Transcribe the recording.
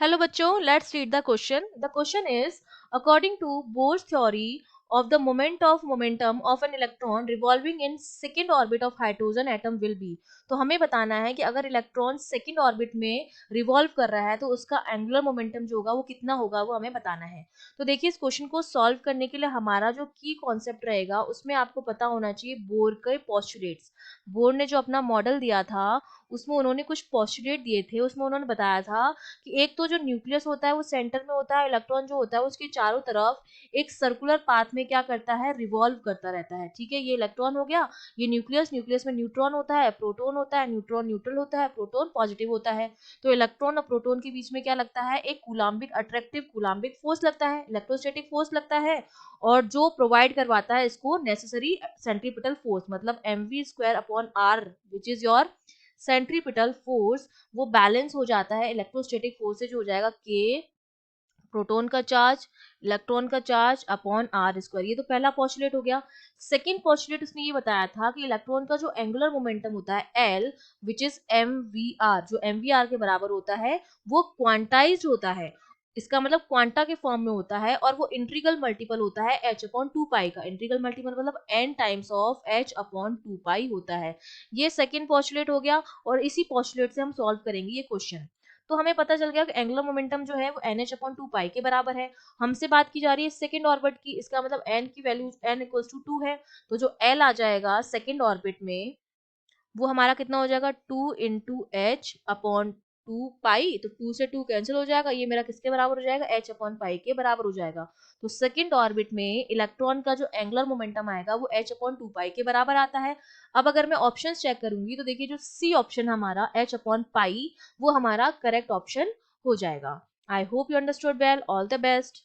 Hello बच्चों, let's read the question. The question is, according to Bohr's theory of the moment of momentum of an electron revolving in second orbit of hydrogen atom will be. तो हमें बताना है कि अगर electron second orbit में revolve कर रहा है तो उसका एंगुलर मोमेंटम जो होगा वो कितना होगा, वो हमें बताना है। तो देखिए, इस क्वेश्चन को सॉल्व करने के लिए हमारा जो की कॉन्सेप्ट रहेगा उसमें आपको पता होना चाहिए बोर के पोस्टुलेट्स। बोर ने जो अपना मॉडल दिया था उसमें उन्होंने कुछ पोस्टुलेट दिए थे। उसमें उन्होंने बताया था कि एक तो जो न्यूक्लियस होता है वो सेंटर में होता है, इलेक्ट्रॉन जो होता है उसके चारों तरफ एक सर्कुलर पाथ में क्या करता है, रिवॉल्व करता रहता है। ठीक है, ये इलेक्ट्रॉन हो गया, ये न्यूक्लियस, न्यूक्लियस में न्यूट्रॉन होता है, प्रोटॉन होता है, न्यूट्रॉन न्यूट्रल होता है, प्रोटॉन पॉजिटिव होता है। तो इलेक्ट्रॉन और प्रोटॉन के बीच में क्या लगता है, एक कूलाम्बिक अट्रैक्टिव कूलाम्बिक फोर्स लगता है, इलेक्ट्रोस्टैटिक फोर्स लगता है। और जो प्रोवाइड करवाता है इसको नेसेसरी सेंट्रीपिटल फोर्स, मतलब mv² / r which is your centripetal force, वो बैलेंस हो जाता है इलेक्ट्रोस्टैटिक फोर्स से, जो हो जाएगा के प्रोटॉन का चार्ज इलेक्ट्रॉन का चार्ज अपॉन आर स्क्वायर। ये तो पहला पोस्टुलेट हो गया। सेकंड पोस्टुलेट उसने ये बताया था कि इलेक्ट्रॉन का जो एंगुलर मोमेंटम होता है L which is M V R, जो एम वी आर के बराबर होता है, वो क्वांटाइज्ड होता है। इसका मतलब क्वांटा के फॉर्म में होता है और वो इंटीग्रल मल्टीपल होता है h अपॉन 2 पाई का। इंटीग्रल मल्टीपल मतलब n times of h upon 2 पाई होता है। ये सेकंड पोस्टुलेट हो गया और इसी पोस्टुलेट से हम सॉल्व करेंगे ये क्वेश्चन। तो हमें पता चल गया कि एंगुलर मोमेंटम जो है वो NH अपॉन 2 पाई के बराबर है। हमसे बात की जा रही है सेकंड ऑर्बिट की, इसका मतलब n की वैल्यू n इक्वल्स टू 2 है। तो जो L आ जाएगा सेकंड ऑर्बिट में वो हमारा कितना हो जाएगा, 2 इंटू एच अपॉन 2 पाई। तो 2 से 2 कैंसिल हो जाएगा, ये मेरा किसके बराबर हो जाएगा, h अपॉन पाई के बराबर हो जाएगा। तो सेकंड ऑर्बिट में इलेक्ट्रॉन का जो एंगुलर मोमेंटम आएगा वो h अपॉन 2 पाई के बराबर आता है। अब अगर मैं ऑप्शन चेक करूंगी तो देखिए, जो सी ऑप्शन हमारा h अपॉन पाई, वो हमारा करेक्ट ऑप्शन हो जाएगा। I hope you understood well. All the best.